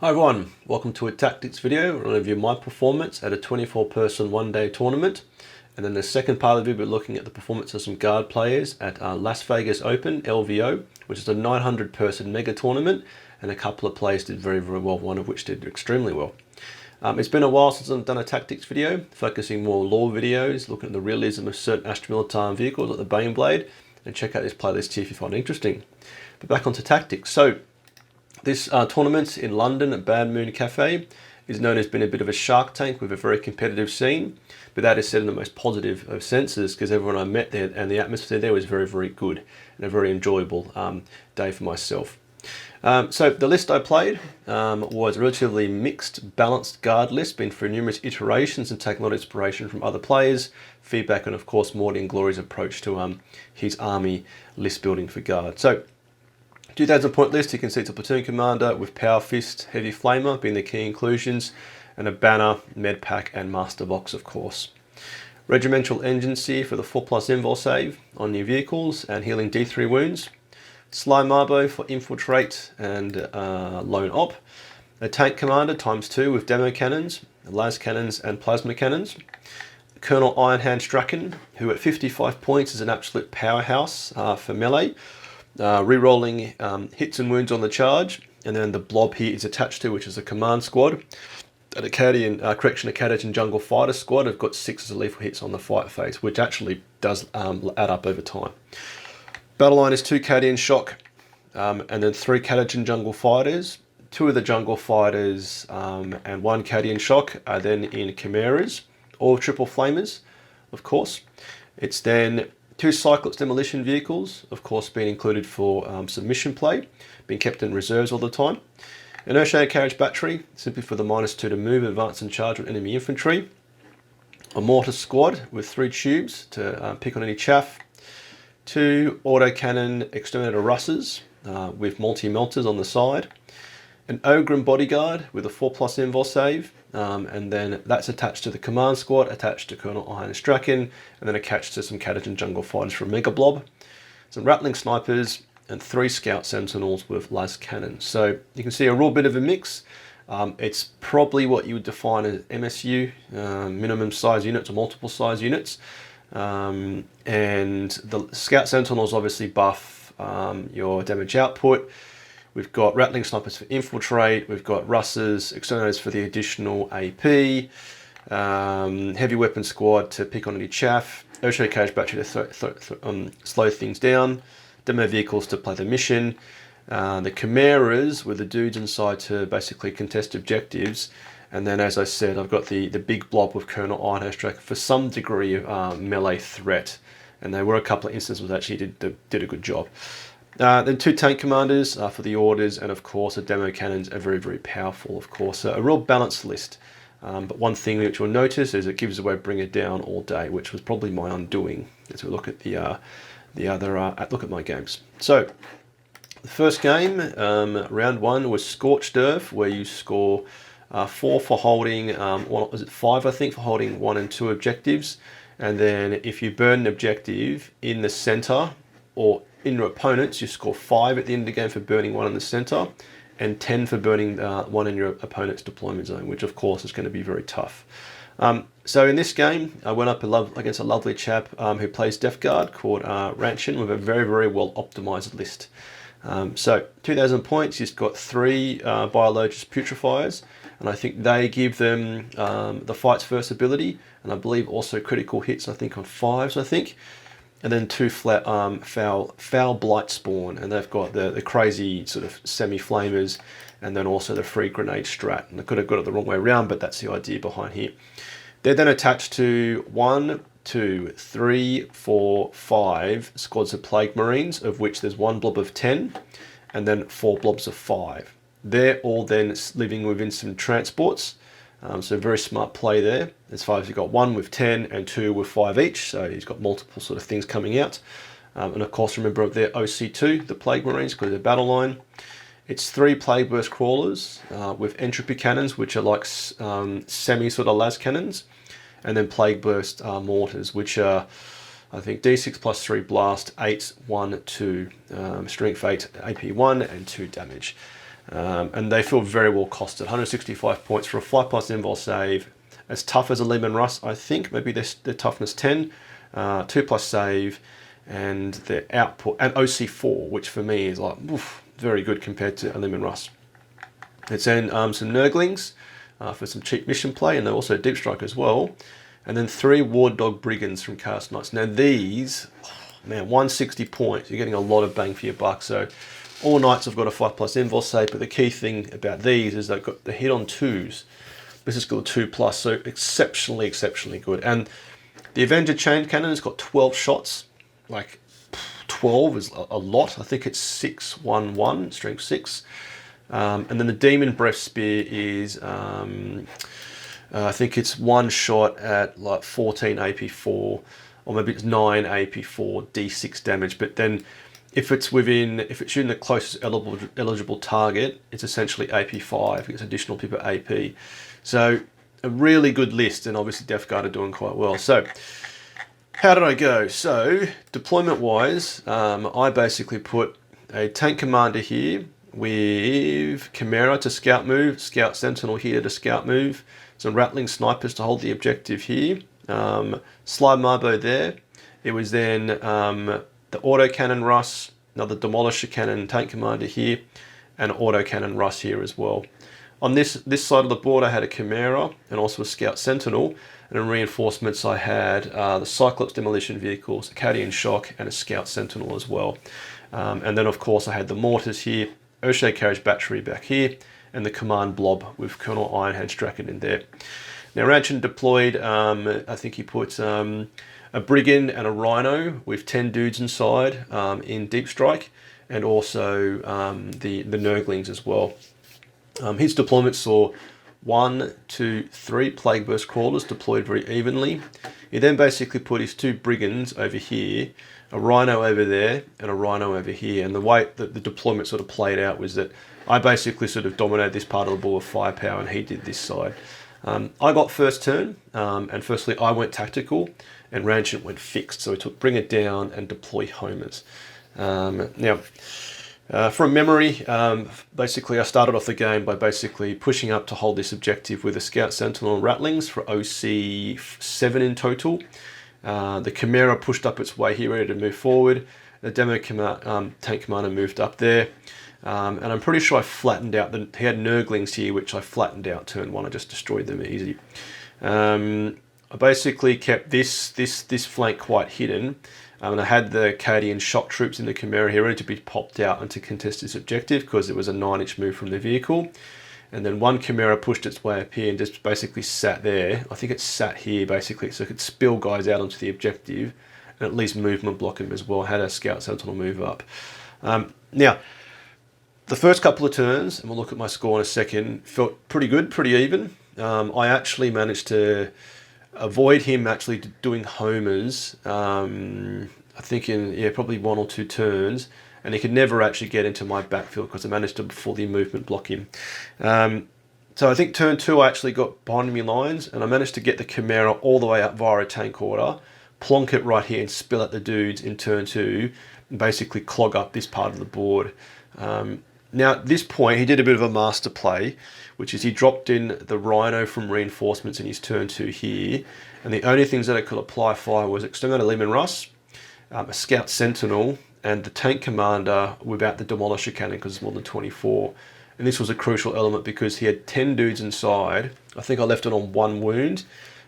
Hi everyone, welcome to a tactics video. We're going to review my performance at a 24-person one-day tournament. And then the second part of the video, we're looking at the performance of some guard players at Las Vegas Open, LVO, which is a 900-person mega tournament. And a couple of players did very, very well, one of which did extremely well. It's been a while since I've done a tactics video, focusing more on lore videos, looking at the realism of certain Astra Militraum vehicles like the Baneblade. And check out this playlist here if you find it interesting. But back onto tactics. So, this tournament in London at Bad Moon Cafe is known as being a bit of a shark tank with a very competitive scene, but that is said in the most positive of senses because everyone I met there and the atmosphere there was very, very good and a very enjoyable day for myself. So the list I played was a relatively mixed, balanced guard list, been through numerous iterations and taken a lot of inspiration from other players, feedback and of course Morty and Glory's approach to his army list building for guard. So 2,000 point list, you can see it's a platoon commander with power fist, heavy flamer being the key inclusions, and a banner, med pack and master box of course. Regimental engineer for the 4+ invul save on new vehicles and healing D3 wounds. Sly Marbo for infiltrate and lone op. A tank commander ×2 with demo cannons, las cannons and plasma cannons. Colonel Ironhand Strachan, who at 55 points is an absolute powerhouse for melee. Re-rolling hits and wounds on the charge, and then the blob here is attached to, which is a command squad. An Acadian Jungle Fighter squad have got 6 lethal hits on the fight phase, which actually does add up over time. Battle line is 2 Acadian Shock, and then 3 Acadian Jungle Fighters. 2 of the Jungle Fighters and 1 Acadian Shock are then in Chimeras, all triple flamers, of course. It's then 2 Cyclops demolition vehicles, of course being included for submission play, being kept in reserves all the time. An Earthshaker carriage battery, simply for the -2 to move, advance and charge with enemy infantry. A mortar squad with 3 tubes to pick on any chaff. 2 autocannon exterminator Russes with multi-melters on the side. An Ogrim bodyguard with a 4+ invul save, and then that's attached to the command squad, attached to Colonel Iron Strachan, and then attached to some Acadian Jungle Fighters from Mega Blob. Some rattling snipers, and 3 scout sentinels with las cannons. So you can see a real bit of a mix. It's probably what you would define as MSU, minimum size units or multiple size units. And the scout sentinels obviously buff your damage output. We've got rattling snipers for infiltrate, we've got Russes, exterminators for the additional AP, heavy weapon squad to pick on any chaff, Earthshaker carriage battery to slow things down, demo vehicles to play the mission, the Chimeras with the dudes inside to basically contest objectives, and then as I said, I've got the big blob with Colonel Ironhand Strachan for some degree of melee threat, and there were a couple of instances that actually did a good job. Then 2 tank commanders for the orders, and of course the demo cannons are very, very powerful, of course. A real balanced list. But one thing which you'll notice is it gives away Bring It Down all day, which was probably my undoing as we look at look at my games. So the first game, round 1, was Scorched Earth, where you score 4 for holding, 5 I think, for holding 1 and 2 objectives. And then if you burn an objective in the center or in your opponents, you score 5 at the end of the game for burning 1 in the center, and 10 for burning 1 in your opponent's deployment zone, which of course is going to be very tough. So in this game, I went up against a lovely chap who plays Death Guard called Ranchin with a very, very well optimized list. So 2,000 points, he's got 3 Biologist Putrefiers, and I think they give them the Fights First ability, and I believe also critical hits, I think on 5s, I think. And then 2 foul blight spawn, and they've got the crazy sort of semi-flamers, and then also the free grenade strat. And I could have got it the wrong way around, but that's the idea behind here. They're then attached to 1, 2, 3, 4, 5 squads of Plague Marines, of which there's 1 blob of 10, and then 4 blobs of 5. They're all then living within some transports. So very smart play there, as far as you've got 1 with 10 and 2 with 5 each, so he's got multiple sort of things coming out. And of course remember their OC2, the Plague Marines, because they're battle line. It's 3 Plague Burst Crawlers with Entropy Cannons, which are like semi sort of las cannons, and then Plague Burst Mortars, which are I think D6 plus 3 blast, 8, 1, 2, strength 8, AP 1 and 2 damage. And they feel very well costed. 165 points for a 5+ invul save. As tough as a Leman Russ, I think. Maybe they're toughness 10, 2+ save, and their output, and OC4, which for me is like, oof, very good compared to a Leman Russ. It's in some Nurglings for some cheap mission play, and they're also Deep Strike as well. And then 3 Ward Dog Brigands from Cast Knights. Now these, man, 160 points. You're getting a lot of bang for your buck. So all Knights have got a 5+ invul save, but the key thing about these is they've got the hit on 2s. This is got 2+, so exceptionally good. And the Avenger Chain Cannon has got 12 shots. Like 12 is a lot. I think it's 611, strength 6. And then the Demon Breath Spear is, I think it's 1 shot at like 14 AP4, or maybe it's 9 AP4, D6 damage. But then if it's shooting the closest eligible target, it's essentially AP5. It's additional pip at AP. So a really good list, and obviously Death Guard are doing quite well. So how did I go? So deployment wise, I basically put a tank commander here with Chimera to scout move, Scout Sentinel here to scout move, some Rattling Snipers to hold the objective here, Slide Marbo there. It was then the Autocannon Russ, another Demolisher Cannon tank commander here, and Autocannon Russ here as well. On this side of the board I had a Chimera and also a Scout Sentinel, and in reinforcements I had the Cyclops Demolition Vehicles, Acadian Shock, and a Scout Sentinel as well. And then of course I had the Mortars here, O'Shea Carriage Battery back here, and the Command Blob with Colonel Ironhead Strachan in there. Now Ranchin deployed, I think he put a Brigand and a Rhino with 10 dudes inside in Deep Strike, and also the Nurglings as well. His deployment saw 1, 2, 3 Plague Burst Crawlers deployed very evenly. He then basically put his 2 Brigands over here, a Rhino over there, and a Rhino over here. And the way that the deployment sort of played out was that I basically sort of dominated this part of the board with firepower, and he did this side. I got first turn, and firstly I went tactical, and Ranchin went fixed. So he took Bring It Down and Deploy Homers. Now, from memory, basically I started off the game by basically pushing up to hold this objective with a Scout Sentinel and Rattlings for OC 7 in total. The Chimera pushed up its way here, ready to move forward. The Demo Tank Commander moved up there. And I'm pretty sure I flattened out, he had Nurglings here, which I flattened out turn 1. I just destroyed them easy. I basically kept this flank quite hidden. And I had the Acadian Shock Troops in the Chimera here ready to be popped out and to contest this objective because it was a 9-inch move from the vehicle. And then one Chimera pushed its way up here and just basically sat there. I think it sat here basically so it could spill guys out onto the objective and at least movement block him as well. I had a Scout Sentinel move up. Now, the first couple of turns, and we'll look at my score in a second, felt pretty good, pretty even. I actually managed to avoid him actually doing homers, I think in probably 1 or 2 turns, and he could never actually get into my backfield because I managed to fully movement block him. So I think turn 2 I actually got behind me lines, and I managed to get the Chimera all the way up via a tank order, plonk it right here and spill at the dudes in turn 2, and basically clog up this part of the board. Now at this point he did a bit of a master play, which is he dropped in the Rhino from reinforcements in his turn 2 here, and the only things that it could apply fire was Exterminator Leman Russ, a Scout Sentinel, and the Tank Commander without the Demolisher Cannon because it's more than 24. And this was a crucial element because he had 10 dudes inside. I think I left it on 1 wound,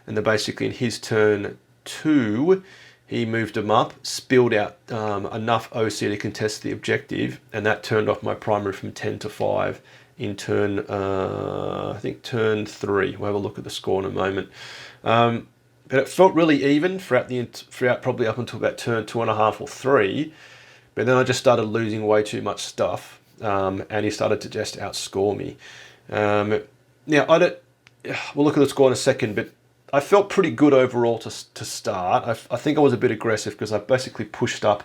and then basically in his turn 2 he moved them up, spilled out enough OC to contest the objective, and that turned off my primary from 10 to 5 in turn, I think turn 3. We'll have a look at the score in a moment. But it felt really even throughout probably up until about turn 2.5 or 3. But then I just started losing way too much stuff, and he started to just outscore me. Now, we'll look at the score in a second, but I felt pretty good overall to start. I think I was a bit aggressive because I basically pushed up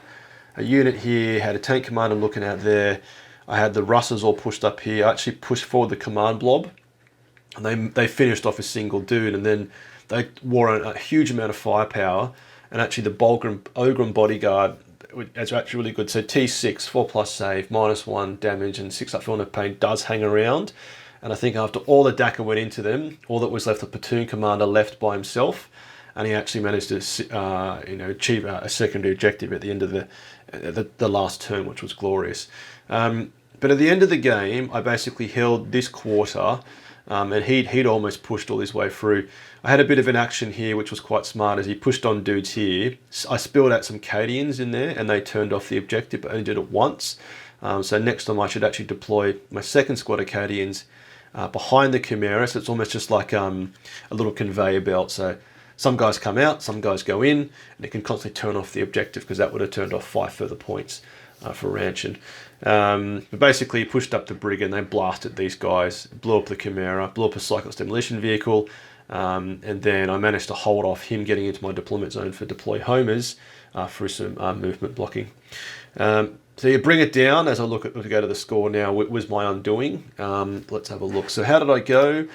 a unit here, had a tank commander looking out there. I had the Russes all pushed up here. I actually pushed forward the command blob, and they finished off a single dude, and then they wore a huge amount of firepower, and actually the Ogren bodyguard it's actually really good. So T6, 4+ save, -1 damage, and 6 up feeling of pain does hang around. And I think after all the DACA went into them, all that was left, the platoon commander left by himself, and he actually managed to achieve a secondary objective at the end of the last turn, which was glorious. But at the end of the game, I basically held this quarter, and he'd almost pushed all his way through. I had a bit of an action here, which was quite smart, as he pushed on dudes here. I spilled out some Cadians in there, and they turned off the objective, but only did it once. So next time I should actually deploy my second squad of Cadians behind the Chimera, so it's almost just like a little conveyor belt. So some guys come out, some guys go in, and it can constantly turn off the objective, because that would have turned off 5 further points for Ranchin. But basically he pushed up the brig and they blasted these guys, blew up the Chimera, blew up a Cyclops demolition vehicle, and then I managed to hold off him getting into my deployment zone for deploy homers through some movement blocking. So you bring it down. As I go to the score now, it was my undoing. Let's have a look. So how did I go?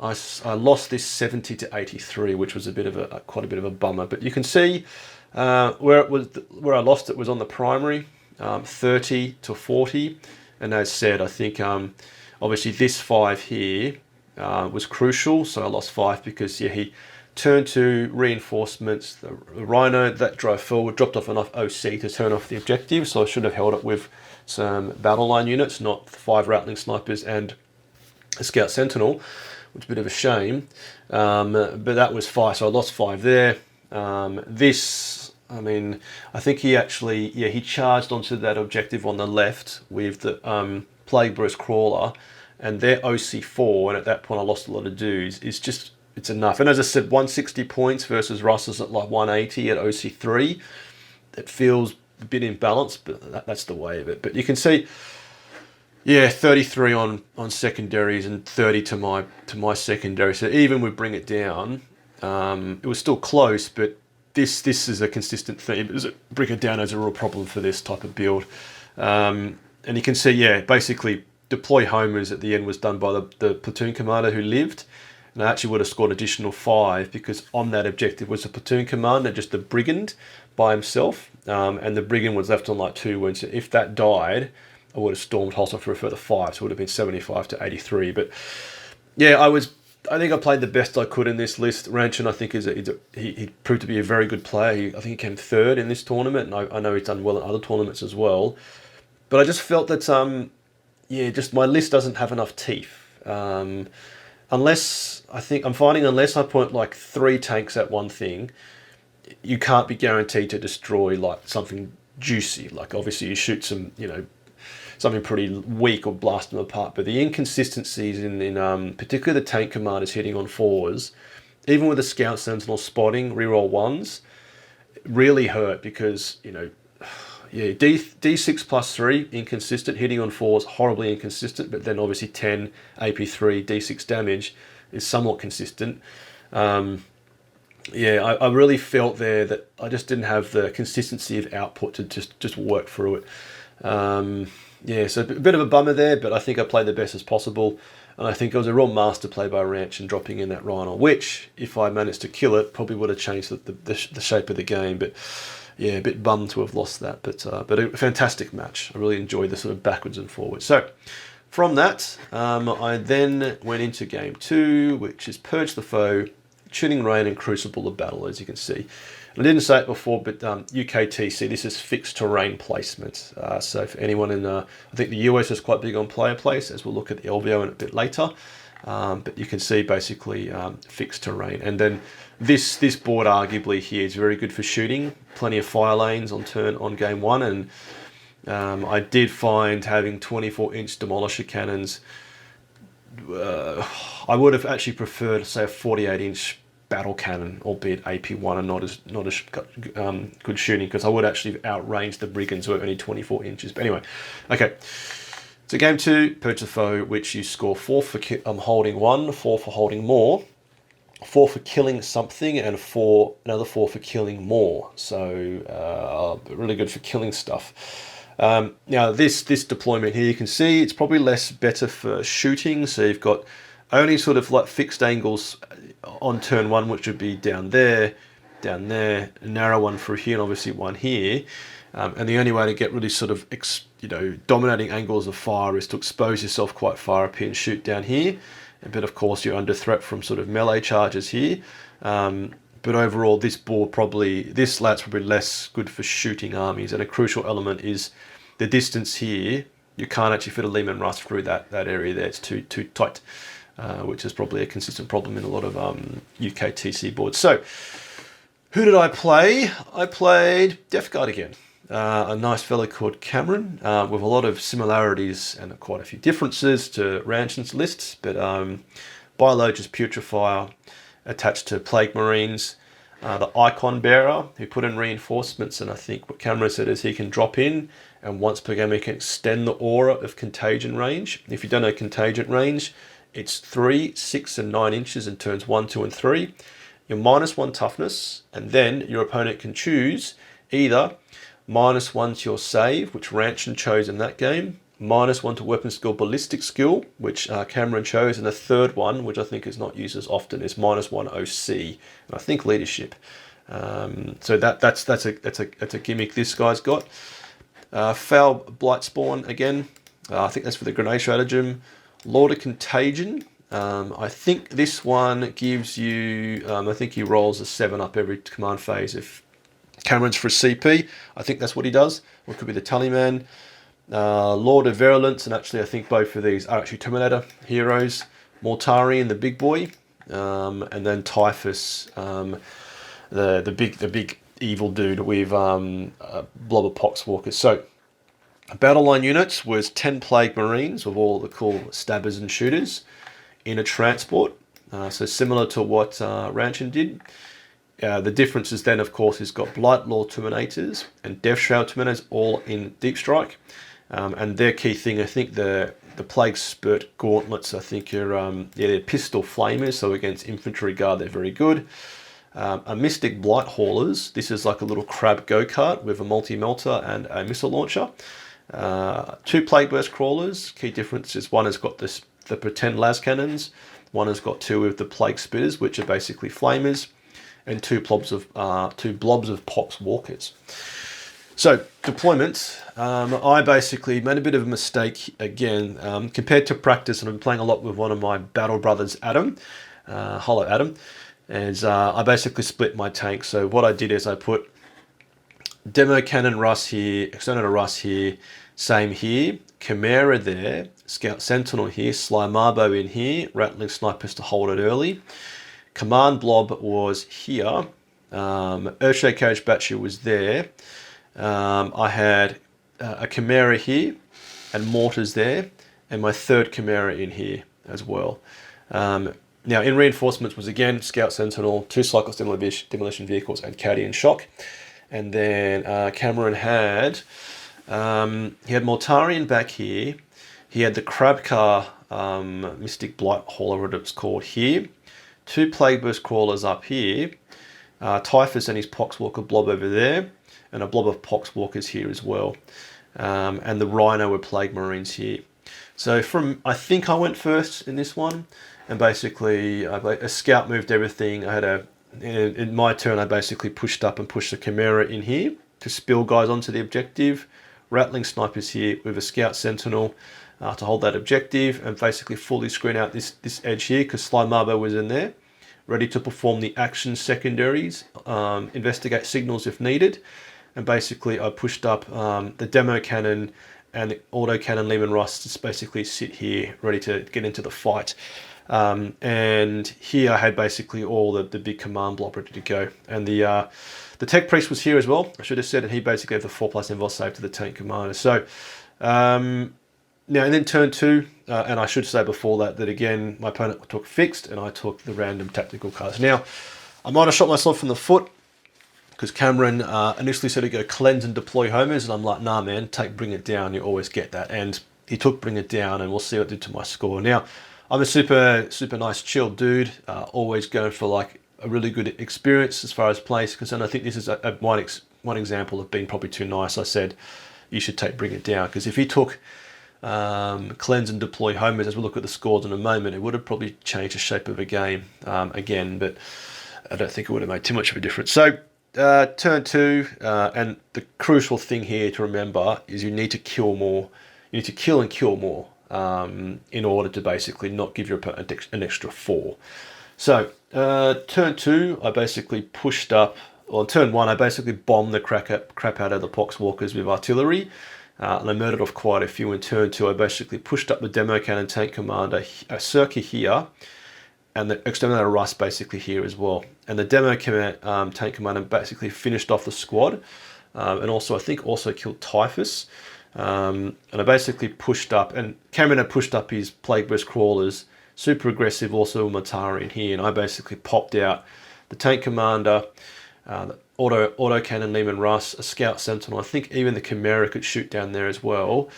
I lost this 70 to 83, which was quite a bit of a bummer. But you can see where I lost it was on the primary, 30 to 40. And as said, I think obviously this 5 here was crucial. So I lost 5 because he turned to reinforcements. The Rhino that drove forward, dropped off enough OC to turn off the objective. So I should have held it with some battle line units, not 5 Rattling snipers and a Scout Sentinel, which is a bit of a shame. But that was 5, so I lost 5 there. I think he charged onto that objective on the left with the Plague Breast Crawler, and their OC4, and at that point I lost a lot of dudes. It's enough. And as I said, 160 points versus Russell's at like 180 at OC3. It feels a bit imbalanced, but that's the way of it. But you can see, 33 on secondaries and 30 to my secondary. So even with Bring It Down, it was still close, but this is a consistent theme. Bring It Down is a real problem for this type of build. And you can see, basically deploy homers at the end was done by the platoon commander who lived. And I actually would have scored an additional 5 because on that objective was a platoon commander, just the brigand by himself. And the brigand was left on like 2 wounds. So if that died, I would have stormed Hostile for a further 5. So it would have been 75 to 83. But I think I played the best I could in this list. Ranchin, I think, he proved to be a very good player. I think he came 3rd in this tournament. And I know he's done well in other tournaments as well. But I just felt that, just my list doesn't have enough teeth. Unless I point like 3 tanks at one thing, you can't be guaranteed to destroy like something juicy. Like obviously you shoot some, something pretty weak or blast them apart. But the inconsistencies in particularly the tank commanders hitting on 4s, even with the Scout Sentinel spotting, reroll 1s, really hurt because, D6 plus 3, inconsistent. Hitting on 4s, horribly inconsistent. But then obviously 10, AP3, D6 damage is somewhat consistent. I really felt there that I just didn't have the consistency of output to just work through it. So a bit of a bummer there, but I think I played the best as possible. And I think it was a real master play by Ranchin dropping in that Rhino, which, if I managed to kill it, probably would have changed the shape of the game. But a bit bummed to have lost that, but a fantastic match. I really enjoyed the sort of backwards and forwards. So from that, I then went into game 2, which is Purge the Foe, Tuning Rain, and Crucible the Battle, as you can see. And I didn't say it before, but UKTC, this is fixed terrain placement. So for anyone I think the US is quite big on player place, as we'll look at the LVO in a bit later. But you can see basically fixed terrain. And then this board arguably here is very good for shooting. Plenty of fire lanes on game 1. And I did find having 24-inch demolisher cannons, I would have actually preferred, say, a 48-inch battle cannon, albeit AP1 and not as good shooting, because I would actually outrange the brigands who are only 24 inches. But anyway, okay. So game 2, Purge the Foe, which you score 4 for holding 1, 4 for holding more, 4 for killing something, and another 4 for killing more. So really good for killing stuff. Now this deployment here, you can see it's probably better for shooting. So you've got only sort of like fixed angles on turn 1, which would be down there, down there, a narrow one through here, and obviously one here. And the only way to get really sort of, dominating angles of fire is to expose yourself quite far up here and shoot down here. But of course, you're under threat from sort of melee charges here. But overall, this layout's probably less good for shooting armies. And a crucial element is the distance here. You can't actually fit a Lehman Russ through that area there. It's too tight, which is probably a consistent problem in a lot of UK TC boards. So, who did I play? I played Death Guard again. A nice fellow called Cameron, with a lot of similarities and quite a few differences to Ranson's lists, but Biologious Putrefier attached to Plague Marines, the Icon Bearer, who put in reinforcements, and I think what Cameron said is he can drop in, and once per game he can extend the aura of contagion range. If you don't know contagion range, it's 3, 6 and 9 inches in turns 1, 2 and 3. You're -1 toughness, and then your opponent can choose either -1 to your save, which Ranson chose in that game, -1 to weapon skill, ballistic skill, which Cameron chose, and the third one, which I think is not used as often, is -1 OC, and I think leadership. So that's a gimmick this guy's got. Foul Blightspawn again. I think that's for the grenade stratagem. Lord of Contagion. I think this one gives you. I think he rolls a 7 up every command phase if Cameron's for a CP. I think that's what he does. Or it could be the Tallyman. Lord of Virulence, and actually I think both of these are actually Terminator heroes. Mortarian, the big boy, and then Typhus, the big evil dude with blob of poxwalkers. So battle line units was 10 Plague Marines with all the cool stabbers and shooters in a transport. So similar to what Ranson did. The difference is then, of course, he's got Blight Law Terminators and Death Shroud Terminators all in Deep Strike. And their key thing, I think the Plague Spurt Gauntlets, I think they're pistol flamers, so against infantry guard they're very good. A Mystic Blight Haulers, this is like a little crab go-kart with a multi-melter and a missile launcher. 2 Plague Burst Crawlers, key difference is one has got the pretend las cannons, one has got 2 with the Plague Spitters, which are basically flamers, and 2 blobs of pox walkers. So deployments, I basically made a bit of a mistake again compared to practice, and I've been playing a lot with one of my battle brothers, Adam, Hollow Adam, and I basically split my tank. So what I did is I put Demo Cannon Russ here, External Russ here, same here, Chimera there, Scout Sentinel here, Sly Marbo in here, Rattling Snipers to hold it early. Command Blob was here, Earthshake Carriage Battery was there, I had a Chimera here and mortars there, and my third Chimera in here as well. Now in reinforcements was again Scout Sentinel, 2 Cyclops Demolition Vehicles and Cadian Shock. And then Cameron had, he had Mortarian back here, he had the Crab Car Mystic Blight Hauler, what it's called here, 2 Plague Burst Crawlers up here, Typhus and his Poxwalker blob over there, and a blob of Poxwalkers here as well. And the Rhino with Plague Marines here. So I think I went first in this one, and basically a scout moved everything. In my turn I basically pushed up and pushed the Chimera in here to spill guys onto the objective. Rattling Snipers here with a Scout Sentinel to hold that objective, and basically fully screen out this edge here because Sly Marbo was in there, ready to perform the action secondaries, investigate signals if needed. And basically I pushed up the Demo Cannon and the Auto Cannon Lehman Russ to basically sit here ready to get into the fight. And here I had basically all the big command blob ready to go. And the Tech Priest was here as well, I should have said, and he basically gave the 4+ invul save to the tank commander. So now and then turn 2, and I should say before that again my opponent took fixed and I took the random tactical cards. Now I might have shot myself in the foot because Cameron initially said to go cleanse and deploy homers, and I'm like, nah man, bring it down, you always get that. And he took bring it down, and we'll see what it did to my score. Now I'm a super nice chill dude, always going for like a really good experience as far as play is concerned. I think this is one example of being probably too nice. I said you should bring it down, because if he took cleanse and deploy homers, as we'll look at the scores in a moment, it would have probably changed the shape of a game again. But I don't think it would have made too much of a difference. So turn 2, and the crucial thing here to remember is you need to kill more. You need to kill and kill more in order to basically not give your opponent an extra 4. So turn 2, I basically pushed up. Well, turn 1, I basically bombed the crap out of the Poxwalkers with artillery, and I murdered off quite a few. In turn 2, I basically pushed up the Demo Cannon Tank Commander circa here, and the Exterminator Russ basically here as well. And the Demo Tank Commander basically finished off the squad, and also I think also killed Typhus. And I basically pushed up, and Cameron had pushed up his Plague Burst Crawlers, super aggressive, also Matari in here, and I basically popped out the Tank Commander, the auto cannon Lehman Russ, a Scout Sentinel. I think even the Chimera could shoot down there as well.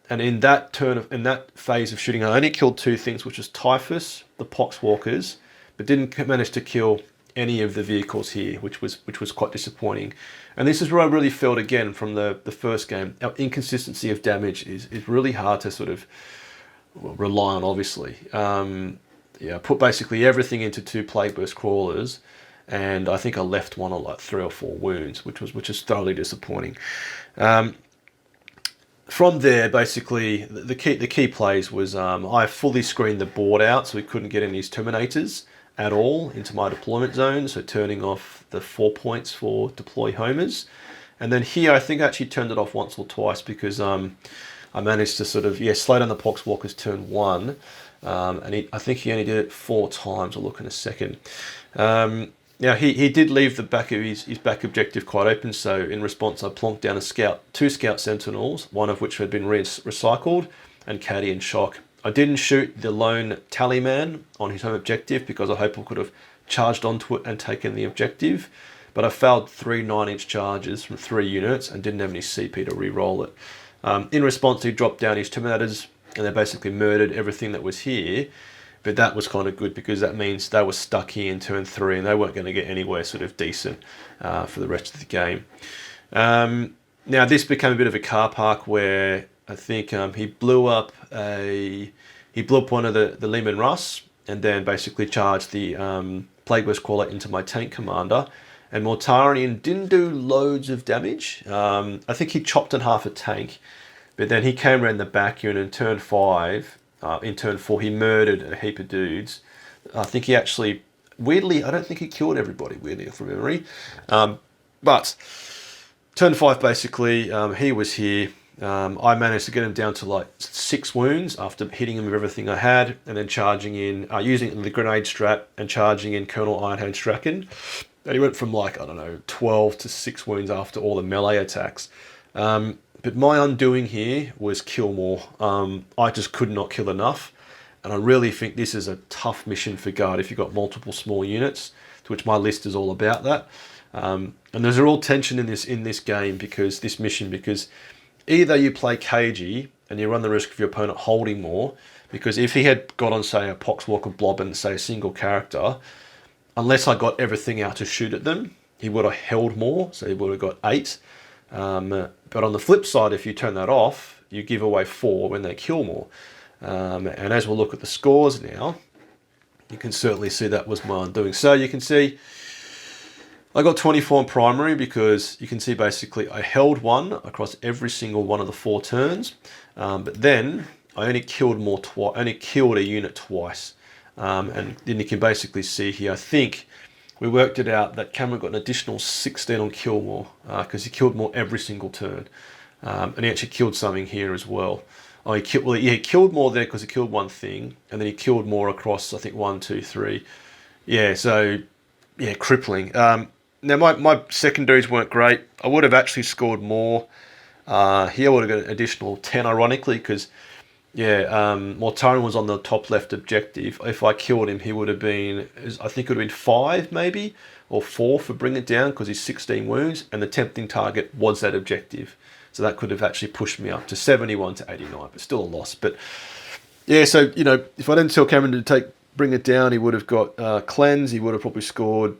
And in that phase of shooting, I only killed 2 things, which was Typhus, the Poxwalkers, but didn't manage to kill any of the vehicles here, which was quite disappointing. And this is where I really felt again from the first game, our inconsistency of damage is really hard to sort of rely on. Obviously, I put basically everything into 2 Plague Burst Crawlers, and I think I left one on like 3 or 4 wounds, which is thoroughly disappointing. From there, basically, the key plays was I fully screened the board out so we couldn't get any Terminators at all into my deployment zone, so turning off the 4 points for deploy homers. And then here, I think I actually turned it off once or twice because I managed to sort of, slow down the Poxwalkers turn 1, and I think he only did it 4 times. I'll look in a second. Now, he did leave the back of his back objective quite open, so in response I plonked down 2 Scout Sentinels, one of which had been recycled, and Caddy and Shock. I didn't shoot the lone Tallyman on his home objective because I hope I could have charged onto it and taken the objective, but I failed 3 9-inch charges from 3 units and didn't have any CP to re-roll it. In response, he dropped down his Terminators, and they basically murdered everything that was here. But that was kind of good because that means they were stuck here in turn 3 and they weren't going to get anywhere sort of decent for the rest of the game. Now this became a bit of a car park where I think he blew up one of the Lehman Russ and then basically charged the Plague Burst Crawler into my Tank Commander. And Mortarian didn't do loads of damage. I think he chopped in half a tank, but then he came around the back here and in turn 5. In turn 4, he murdered a heap of dudes. I think he actually, weirdly, I don't think he killed everybody, weirdly, from memory. But turn 5, basically, he was here. I managed to get him down to like 6 wounds after hitting him with everything I had, and then charging in, using the grenade strat and charging in Colonel Ironhand Strachan. And he went from like, 12 to 6 wounds after all the melee attacks. But my undoing here was kill more. I just could not kill enough. And I really think this is a tough mission for Guard if you've got multiple small units, to which my list is all about that. And there's a real tension in this game because either you play cagey and you run the risk of your opponent holding more, because if he had got on, say, a Poxwalker Blob and, say, a single character, unless I got everything out to shoot at them, he would have held more, so he would have got 8. But on the flip side, if you turn that off, you give away 4 when they kill more. And as we'll look at the scores now, you can certainly see that was my undoing. So you can see I got 24 in primary because you can see basically I held 1 across every single one of the 4 turns. But then I only killed a unit twice. And then you can basically see here, I think we worked it out that Cameron got an additional 16 on kill more because he killed more every single turn. And he actually killed something here as well. Oh, he killed more there because he killed one thing, and then he killed more across, I think, 1, 2, 3. Yeah, so, yeah, crippling. Now, my secondaries weren't great. I would have actually scored more. Here I would have got an additional 10, ironically, because, Mortaran was on the top left objective. If I killed him, he would have been, I think it would have been 5, maybe, or 4 for bringing it down, because he's 16 wounds, and the tempting target was that objective. So that could have actually pushed me up to 71 to 89, but still a loss. But yeah, so, if I didn't tell Cameron to bring it down, he would have got cleanse. He would have probably scored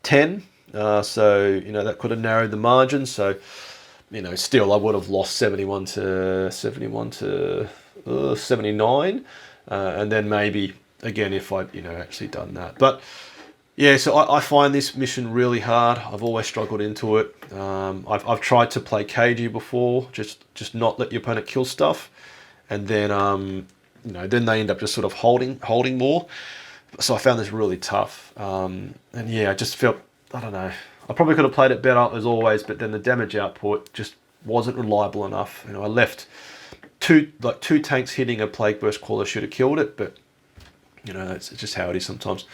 10. So, that could have narrowed the margin. So, still I would have lost 71 to 79. And then maybe, again, if I'd, actually done that. But Yeah, so I find this mission really hard. I've always struggled into it. I've tried to play cagey before, just not let your opponent kill stuff, and then then they end up just sort of holding more. So I found this really tough, and yeah, I just felt, I don't know, I probably could have played it better as always, but then the damage output just wasn't reliable enough. I left two tanks hitting a plague burst crawler should have killed it, but it's just how it is sometimes.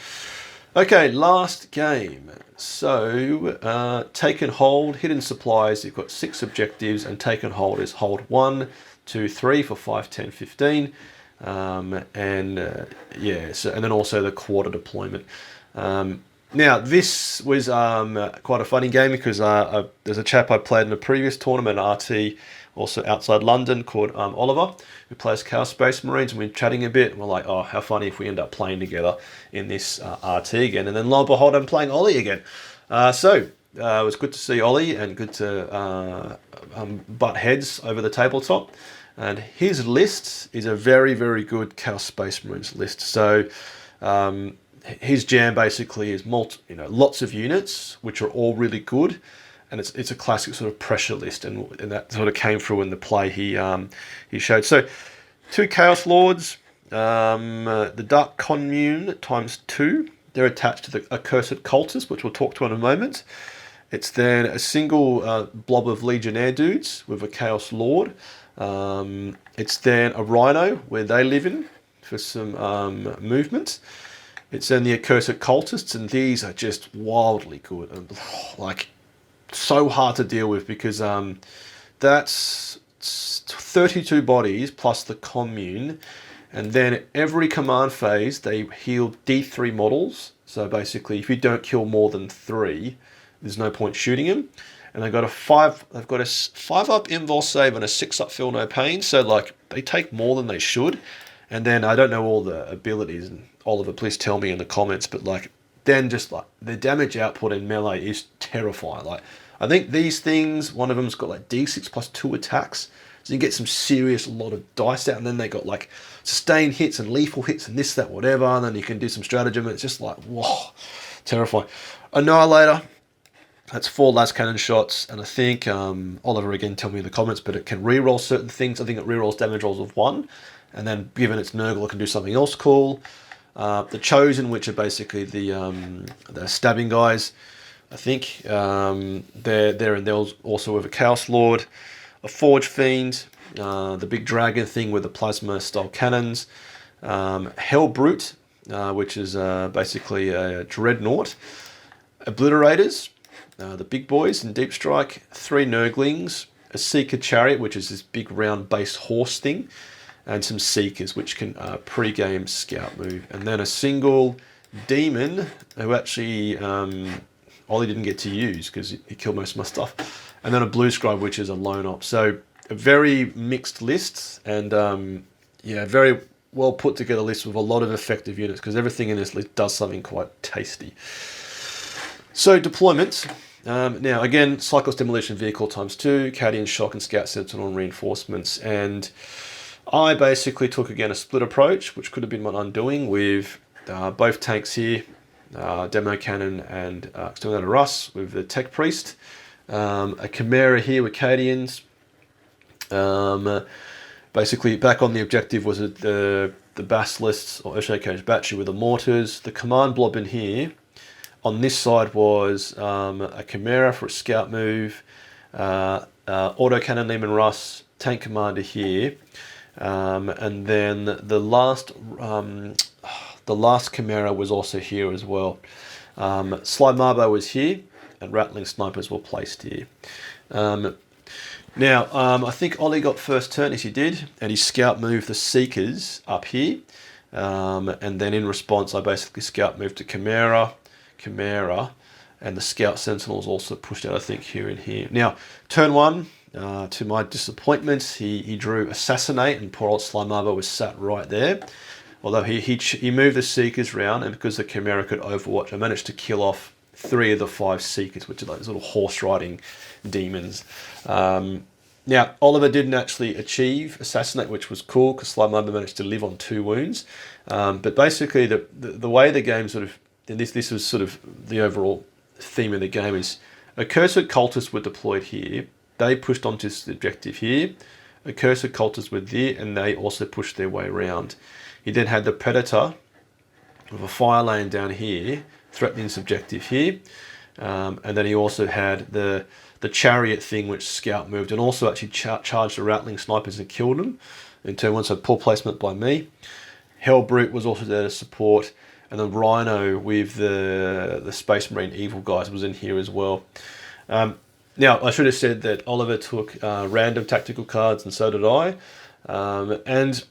Okay, last game. So, take and hold, hidden supplies, you've got 6 objectives, and take and hold is hold 1, 2, 3 for 5, 10, 15. And then also the quarter deployment. Now, this was quite a funny game because there's a chap I played in a previous tournament, RT, also outside London, called Oliver, who plays Chaos Space Marines, and we're chatting a bit, and we're like, oh, how funny if we end up playing together in this RT again. And then lo and behold, I'm playing Ollie again. It was good to see Ollie and good to butt heads over the tabletop. And his list is a very, very good Chaos Space Marines list. So his jam basically is lots of units, which are all really good. And it's a classic sort of pressure list, and that sort of came through in the play he showed. So 2 Chaos Lords, the Dark Commune ×2. They're attached to the Accursed Cultist, which we'll talk to in a moment. It's then a single blob of Legionnaire dudes with a Chaos Lord. It's then a Rhino where they live in for some movement. It's then the Accursed Cultists, and these are just wildly good and so hard to deal with because that's 32 bodies plus the commune, and then every command phase they heal D3 models. So basically, if you don't kill more than 3, there's no point shooting them. And they've got a 5 up invul save and a 6 up feel no pain. So they take more than they should. And then I don't know all the abilities, and Oliver, please tell me in the comments, but then just the damage output in melee is terrifying. I think these things, one of them's got D6 plus 2 attacks, so you get some serious lot of dice out, and then they got sustained hits and lethal hits and this, that, whatever, and then you can do some stratagem, and it's just whoa, terrifying. Annihilator, that's 4 las cannon shots, and I think Oliver, again, tell me in the comments, but it can reroll certain things. I think it rerolls damage rolls of 1, and then given its Nurgle, it can do something else cool. The Chosen, which are basically the stabbing guys, I think. They're also with a Chaos Lord, a Forge Fiend, the big dragon thing with the plasma style cannons, Hell Brute, which is basically a Dreadnought, Obliterators, the big boys in Deep Strike, 3 Nurglings, a Seeker Chariot, which is this big round base horse thing, and some Seekers, which can pre-game scout move. And then a single Demon, who actually Ollie didn't get to use because he killed most of my stuff. And then a Blue Scribe, which is a lone op. So a very mixed list, and very well put together list with a lot of effective units, because everything in this list does something quite tasty. So deployments. Now again, Cyclops Demolition Vehicle ×2, Cadian Shock and Scout Sentinel and reinforcements. And I basically took again a split approach, which could have been my undoing, with both tanks here, Demo Cannon and Exterminator Russ with the Tech Priest, a Chimera here with Cadians. Basically, back on the objective was the Basilists or Ocean Cage Battery with the mortars. The command blob in here on this side was a Chimera for a scout move, autocannon Lehman Russ, tank commander here, and then the last Chimera was also here as well. Slide Marbo was here, and Rattling Snipers were placed here. Now, I think Ollie got first turn, as he did, and he scout moved the Seekers up here. And then in response, I basically scout moved to Chimera, and the Scout Sentinels also pushed out, I think, here and here. Now, turn 1, to my disappointment, he drew Assassinate, and poor old Slime Marbo was sat right there. Although he moved the Seekers round, and because the Chimera could overwatch, I managed to kill off 3 of the 5 Seekers, which are those little horse riding demons. Now, Oliver didn't actually achieve Assassinate, which was cool, because Slime Marbo managed to live on 2 wounds. But basically, the way the game sort of and this was sort of the overall theme of the game, is accursed cultists were deployed here. They pushed onto this objective here. Accursed cultists were there, and they also pushed their way around. He then had the Predator with a fire lane down here, threatening this objective here. And then he also had the chariot thing, which Scout moved, and also actually charged the Rattling snipers and killed them in turn one, so poor placement by me. Hellbrute was also there to support, and then Rhino with the Space Marine Evil guys was in here as well. Now, I should have said that Oliver took random tactical cards, and so did I. And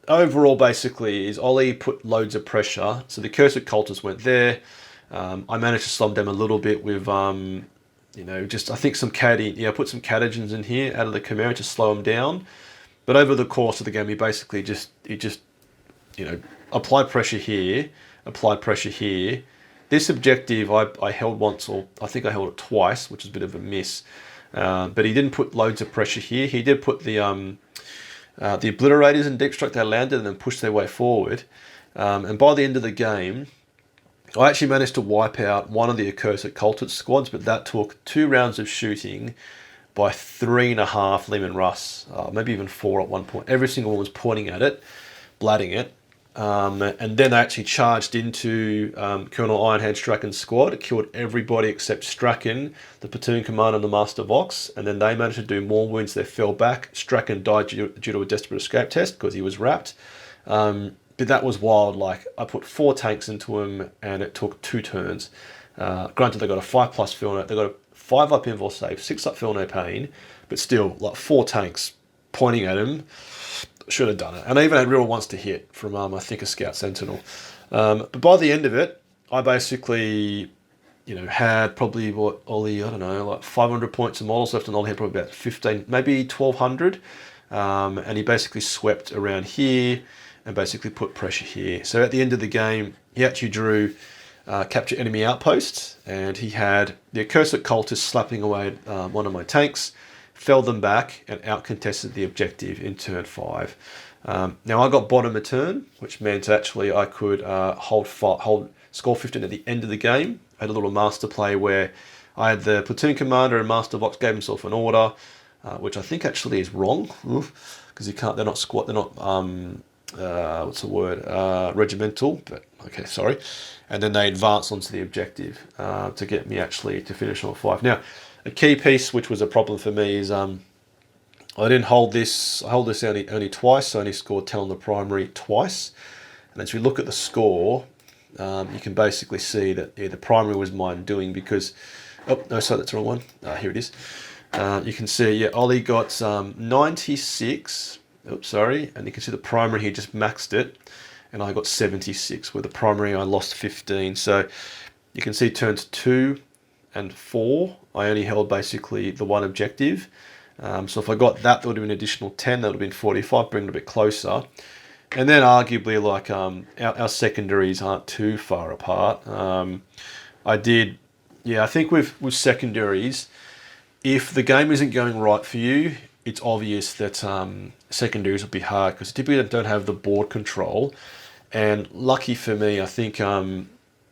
overall, basically, is Ollie put loads of pressure. So the Cursed Cultists went there. I managed to slow them down a little bit with, just I think some I put some catagens in here out of the Chimera to slow them down. But over the course of the game, he basically just applied pressure here, applied pressure here. This objective I held once, or I think I held it twice, which is a bit of a miss. But he didn't put loads of pressure here. He did put the Obliterators in deep struck. They landed and then pushed their way forward. And by the end of the game, I actually managed to wipe out one of the Accursed Cultist squads, but that took 2 rounds of shooting by 3.5 Leman Russ, maybe even 4 at one point. Every single one was pointing at it, blatting it. And then they actually charged into Colonel Ironhand Strachan's squad. It killed everybody except Strachan, the platoon commander, and the Master Vox. And then they managed to do more wounds. They fell back. Strachan died due to a desperate escape test because he was wrapped. But that was wild. Like, I put 4 tanks into him, and it took 2 turns. Granted, they got a 5+ feel no. They got a 5 up invul save, 6 up feel no pain, but still, like 4 tanks pointing at him. Should have done it. And I even had real ones to hit from, I think, a Scout Sentinel. But by the end of it, I basically, had probably what Ollie, I don't know, like 500 points of models left, and Ollie had probably about 15, maybe 1,200. And he basically swept around here and basically put pressure here. So at the end of the game, he actually drew capture enemy outposts, and he had the Accursed Cultists slapping away one of my tanks, fell them back, and out-contested the objective in turn 5. Now I got bottom of turn, which meant actually I could hold score 15 at the end of the game. I had a little master play where I had the platoon commander and Master Vox gave himself an order, which I think actually is wrong, because they're not squad, they're not regimental, but okay, sorry. And then they advanced onto the objective to get me actually to finish on 5. Now, a key piece which was a problem for me is I didn't hold this. I held this only twice. So I only scored 10 on the primary twice. And as we look at the score, you can basically see that the primary was mine doing, because that's the wrong one. Here it is. You can see Ollie got 96. And you can see the primary he just maxed it, and I got 76. With the primary I lost 15. So you can see turns 2 and 4, I only held basically the one objective. So if I got that, there would have been an additional 10. That would have been 45, bringing it a bit closer. And then arguably, like our secondaries aren't too far apart. I think with secondaries, if the game isn't going right for you, it's obvious that secondaries will be hard, because typically they don't have the board control. And lucky for me, I think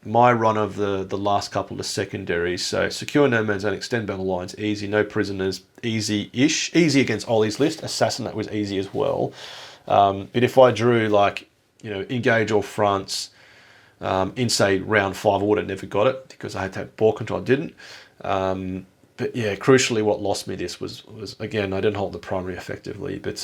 my run of the last couple of secondaries, so secure no man's land, extend battle lines, easy, no prisoners, easy-ish, easy against Ollie's list. Assassinate was easy as well. But if I drew engage all fronts in say round 5, I would have never got it because I had to have board control. I didn't. But yeah, crucially, what lost me this was again, I didn't hold the primary effectively. But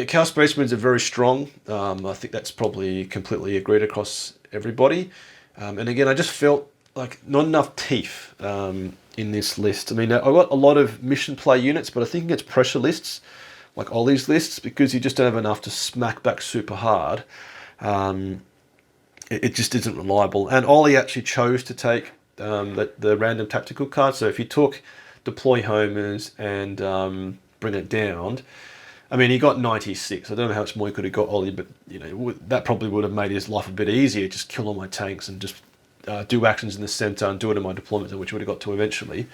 Chaos Space Marines are very strong. I think that's probably completely agreed across everybody. And again, I just felt like not enough teeth in this list. I mean, I got a lot of mission play units, but I think against pressure lists, like Ollie's lists, because you just don't have enough to smack back super hard, it just isn't reliable. And Ollie actually chose to take the random tactical card. So if you took Deploy Homers and Bring It Down, I mean, he got 96. I don't know how much more he could have got, Ollie, but that probably would have made his life a bit easier. Just kill all my tanks and just do actions in the center and do it in my deployment, which would have got to eventually.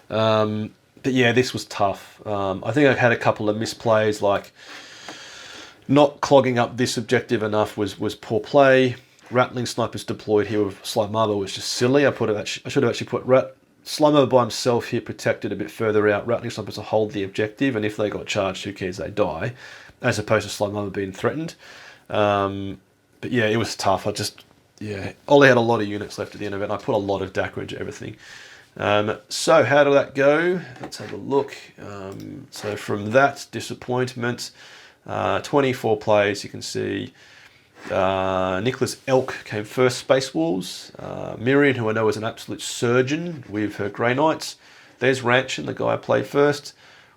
But yeah, this was tough. I think I had a couple of misplays, like not clogging up this objective enough was poor play. rattling snipers deployed here with Slimer was just silly. I should have actually put Slimer by himself here protected a bit further out. Rattling snipers to hold the objective, and if they got charged, who cares? They die, as opposed to Slimer being threatened. But yeah, it was tough. Ollie had a lot of units left at the end of it, and I put a lot of DACRA into everything. So how did that go? Let's have a look. So from that disappointment, 24 players, you can see Nicholas Elk came first, Space Wolves. Miriam, who I know is an absolute surgeon with her Grey Knights. There's Ranchin, the guy I played first.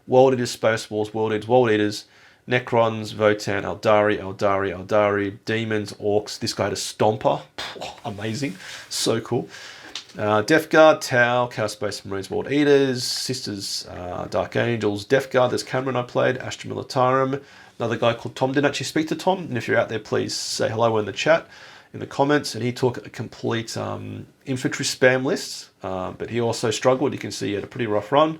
World Eaters, Space Wolves, World Eaters, Necrons, Votan, Eldari, Demons, Orcs. This guy had a Stomper. Amazing. So cool. Death Guard, Tau, Chaos Space Marines, World Eaters, Sisters, Dark Angels, Death Guard. There's Cameron I played, Astra Militarum. Another guy called Tom. Didn't actually speak to Tom, and if you're out there, please say hello in the chat, in the comments. And he took a complete infantry spam list, but he also struggled. You can see he had a pretty rough run.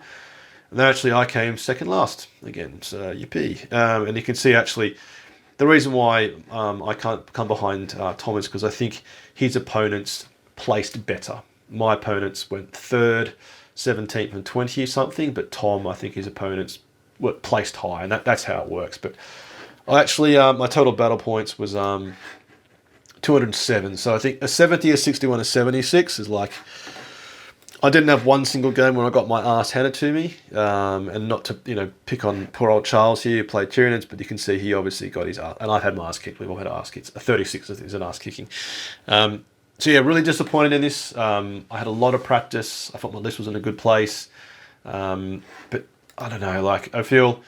And then actually I came second last again, so yippee. And you can see actually the reason why I can't come behind Tom is because I think his opponents placed better. My opponents went 3rd, 17th and 20th something, but Tom, I think his opponents were placed high, and that's how it works. But I actually, my total battle points was 207, so I think a 70, a 61, a 76 is like, I didn't have one single game where I got my ass handed to me, and not to pick on poor old Charles here who played Tyranids, but you can see he obviously got his ass, and I've had my ass kicked. We've all had ass kicks. A 36 is an ass kicking. So yeah, really disappointed in this. I had a lot of practice. I thought my list was in a good place, but I don't know. Like I feel,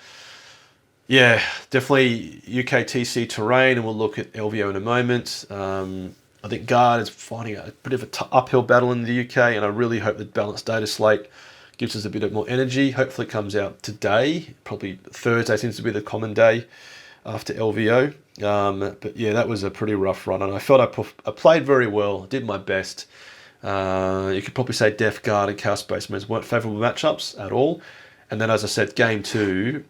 yeah, definitely UKTC terrain, and we'll look at LVO in a moment. I think Guard is finding a bit of an uphill battle in the UK, and I really hope the balanced data slate gives us a bit more energy. Hopefully it comes out today. Probably Thursday seems to be the common day after LVO. But yeah, that was a pretty rough run, and I felt I played very well, did my best. You could probably say Death Guard and Chaos Space Marines weren't favourable matchups at all. And then, as I said, Game 2,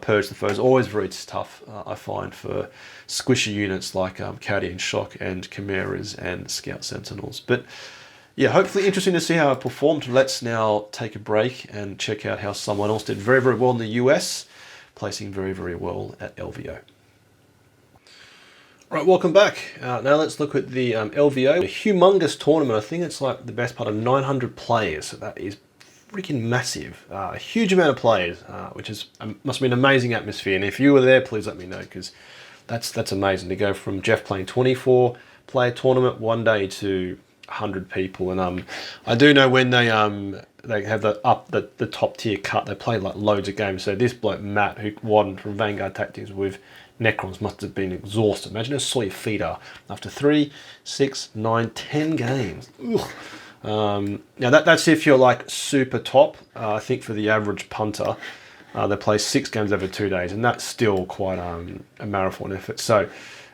Purge the Foes, always very tough, I find, for squishy units like Cadian Shock and Chimeras and Scout Sentinels. But yeah, hopefully interesting to see how I performed. Let's now take a break and check out how someone else did very, very well in the US, placing very, very well at LVO. Right, welcome back. Now let's look at the LVO. A humongous tournament. I think it's like the best part of 900 players. So that is freaking massive. A huge amount of players, which is must be an amazing atmosphere. And if you were there, please let me know, because that's amazing to go from Jeff playing 24 player tournament one day to 100 people. And I do know when they have the top tier cut, they play like loads of games. So this bloke Matt, who won from Vanguard Tactics with Necrons, must have been exhausted. Imagine a soy feeder after 3, 6, 9, 10 games. Now that's if you're like super top. I think for the average punter, they play 6 games over 2 days, and that's still quite a marathon effort. So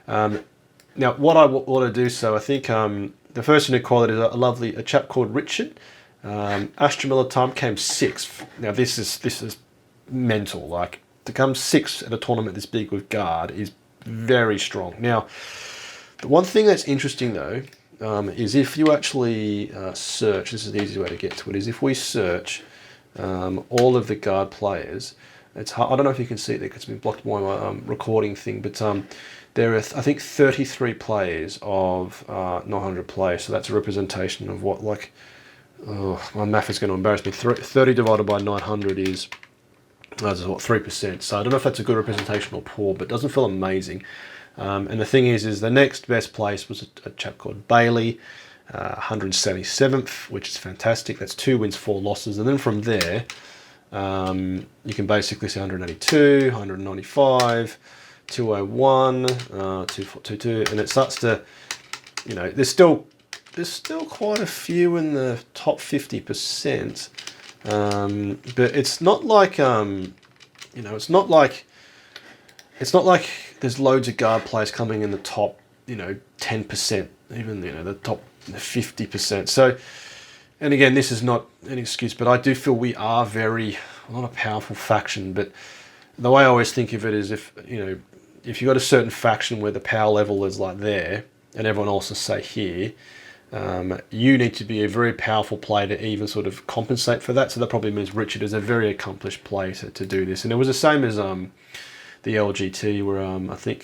now what I want to do, so I think the first inequality is a chap called Richard. Astra Militraum came 6th. Now this is mental. Like, to come 6th at a tournament this big with Guard is very strong. Now, the one thing that's interesting though, is if you actually search, this is the easiest way to get to it, is if we search all of the Guard players, it's hard, I don't know if you can see it there because it's been blocked by my recording thing, but there are, I think, 33 players of 900 players, so that's a representation of what, like, my math is going to embarrass me, 30 divided by 900 is, that's what, 3%, so I don't know if that's a good representation or poor, but it doesn't feel amazing. And the thing is the next best place was a chap called Bailey, 177th, which is fantastic. That's 2 wins, 4 losses. And then from there, you can basically see 182, 195, 201, 2422, and it starts to, there's still quite a few in the top 50%. But it's not like, it's not like there's loads of Guard players coming in the top, 10%, even, the top 50%. So, and again, this is not an excuse, but I do feel we are not a powerful faction, but the way I always think of it is if you've got a certain faction where the power level is like there, and everyone else will say here, you need to be a very powerful player to even sort of compensate for that. So that probably means Richard is a very accomplished player to do this. And it was the same as the LGT, where I think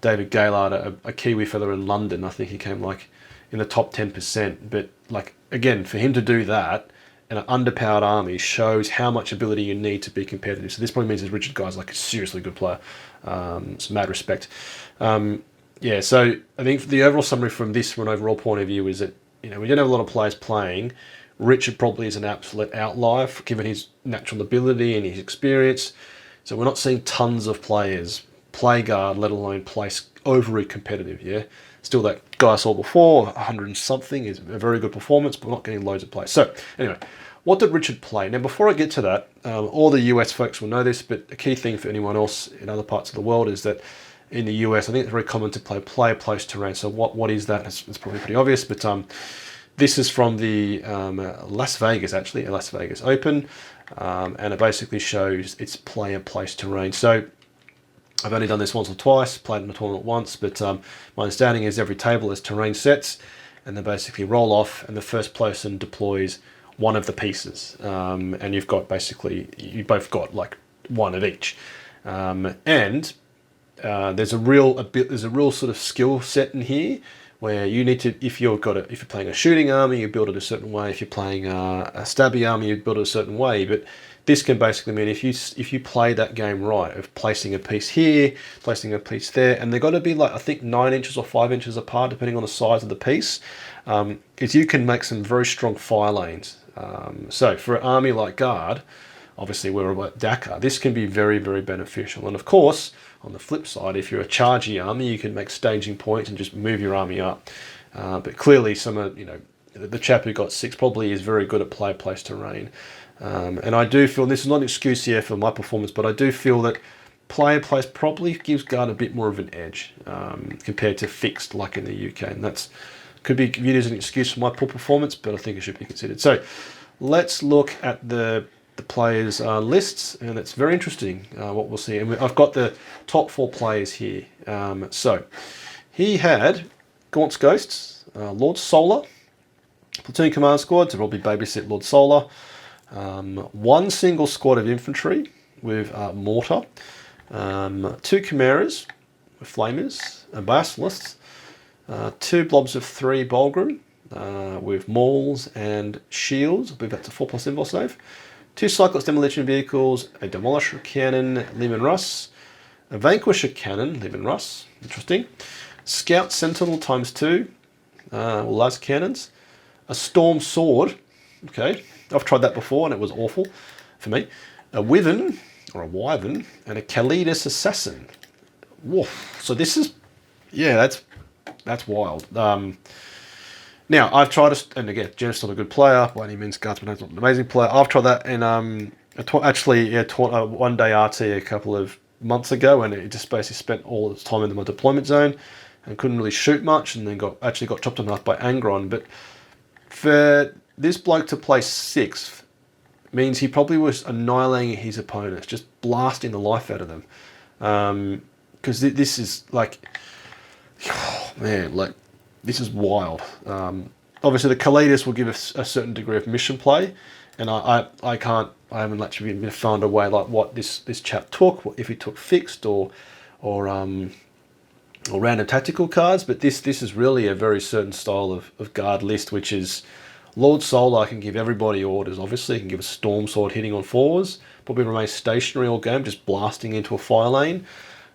David Gaylard, a Kiwi fella in London, I think he came like in the top 10%. But like, again, for him to do that in an underpowered army shows how much ability you need to be competitive. So this probably means that Richard Guy's like a seriously good player. Some mad respect. Yeah, so I think the overall summary from this, from an overall point of view, is that, you know, we don't have a lot of players playing. Richard probably is an absolute outlier, given his natural ability and his experience. So we're not seeing tons of players play guard, let alone play overly competitive. Yeah, still that guy I saw before, 100 and something, is a very good performance, but we're not getting loads of play. So anyway, what did Richard play? Now, before I get to that, all the US folks will know this, but a key thing for anyone else in other parts of the world is that in the US, I think it's very common to play player place terrain. So what is that? It's probably pretty obvious, but this is from the Las Vegas Open, and it basically shows its player place terrain. So I've only done this once or twice, played in a tournament once, but my understanding is every table has terrain sets, and they basically roll off, and the first person deploys one of the pieces, and you've got basically, you both got like one of each, and there's a real sort of skill set in here where you need to, if you're playing a shooting army, you build it a certain way. If you're playing a stabby army, you build it a certain way. But this can basically mean if you play that game right, of placing a piece here, placing a piece there, and they've got to be like, I think 9 inches or 5 inches apart, depending on the size of the piece, is you can make some very strong fire lanes. So for an army like Guard, obviously we're about Dakar, this can be very, very beneficial. And of course, on the flip side, if you're a chargey army, you can make staging points and just move your army up. But clearly, the chap who got 6 probably is very good at player place terrain. And I do feel, and this is not an excuse here for my performance, but I do feel that player place probably gives Guard a bit more of an edge compared to fixed like in the UK. And that's could be viewed as an excuse for my poor performance, but I think it should be considered. So let's look at the players' lists, and it's very interesting what we'll see. And I've got the top 4 players here. So he had Gaunt's Ghosts, Lord Solar, platoon command squad to probably babysit Lord Solar, 1 single squad of infantry with mortar, 2 chimeras with flamers and basilisks, 2 blobs of 3 Bulgrim with mauls and shields. I believe that's a 4+ invul save. 2 Cyclops demolition vehicles, a demolisher cannon, Lehman Russ, a vanquisher cannon, Lehman Russ, interesting. Scout sentinel ×2, laser cannons, a storm sword. Okay, I've tried that before and it was awful for me. A wyvern or a wyvern and a Kalidas assassin. Whoa! So this is, yeah, that's wild. Now, I've tried to, and again, Jeff's not a good player by any means. Guardsman's not an amazing player. I've tried that in one day RT a couple of months ago, and it just basically spent all its time in my deployment zone and couldn't really shoot much, and then got chopped on by Angron. But for this bloke to play 6th means he probably was annihilating his opponents, just blasting the life out of them. Because this is like, oh man, like, this is wild. Obviously, the Kalidas will give us a certain degree of mission play, and I haven't actually been found a way like what this chap took, if he took fixed or random tactical cards. But this is really a very certain style of guard list, which is Lord Solar can give everybody orders. Obviously, he can give a storm sword hitting on 4s, probably remain stationary all game, just blasting into a fire lane.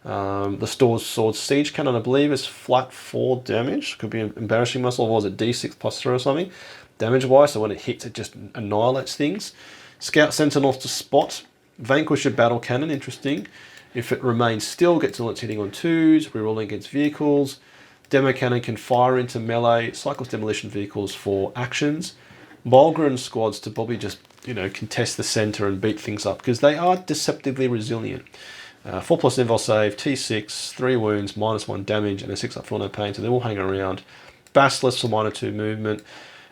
The sword siege cannon, I believe, is flat 4 damage. Could be embarrassing myself. Or was it D6 +3 or something damage wise? So when it hits, it just annihilates things. Scout sentinels to spot. Vanquisher battle cannon, interesting. If it remains still, gets all its hitting on 2s. Rerolling against vehicles. Demo cannon can fire into melee. Cycles demolition vehicles for actions. Bulgrim squads to probably just contest the center and beat things up because they are deceptively resilient. 4+ invul save, T6, 3 wounds, -1 damage, and a 6 up for no pain, so they all hang around. Basilisks for -2 movement.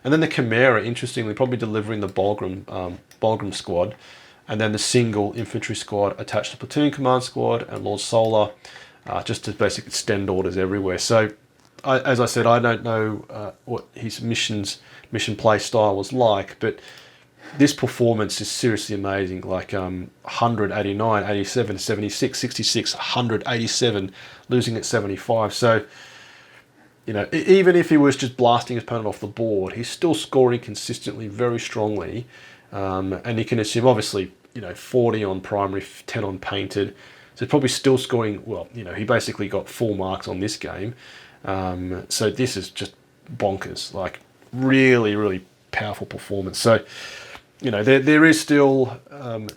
And then the Chimera, interestingly, probably delivering the Bulgrim squad, and then the single infantry squad attached to platoon command squad and Lord Solar, just to basically extend orders everywhere. So as I said, I don't know what his mission play style was like, but this performance is seriously amazing. Like 189, 87, 76, 66, 187, losing at 75. So, you know, even if he was just blasting his opponent off the board, he's still scoring consistently, very strongly. And you can assume, obviously, you know, 40 on primary, 10 on painted. So he's probably still scoring, well, you know, he basically got full marks on this game. So this is just bonkers, like really, really powerful performance. So, you know, there is still,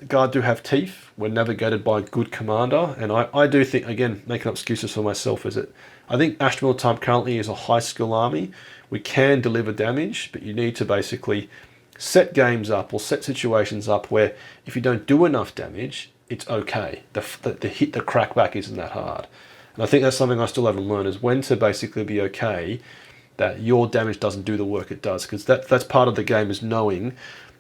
Guard do have teeth when navigated by a good commander. And I do think, again, making up excuses for myself, is that I think Astra Militraum currently is a high skill army. We can deliver damage, but you need to basically set games up or set situations up where if you don't do enough damage, it's okay. The hit, the crackback isn't that hard. And I think that's something I still haven't learned, is when to basically be okay that your damage doesn't do the work it does. Because that's part of the game, is knowing